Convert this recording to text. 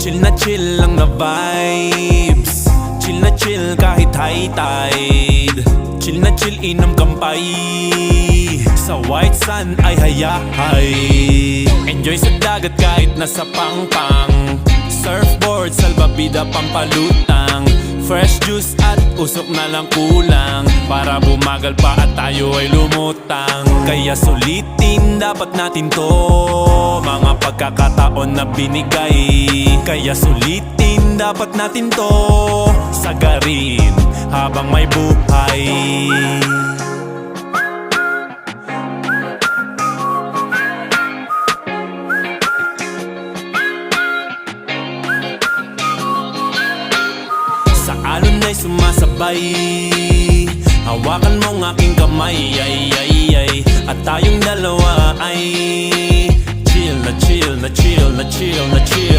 chill lang na vibes. Chill na chill kahit high tide. Chill na chill inom kampay. Sa white sun ay hayahay. Enjoy sa dagat kahit nasa pangpang. Surfboard, salbabida, pampalutang. Fresh juice at usok na lang kulang para bumagal pa at tayo ay lumutang. Kaya sulitin dapat natin to, mga pagkakataon na binigay. Kaya sulitin dapat natin to, sagarin habang may buhay. Sa alon ay sumasabay, hawakan mo ng aking kamay, at tayong dalawa ay chill na chill na chill na chill na chill.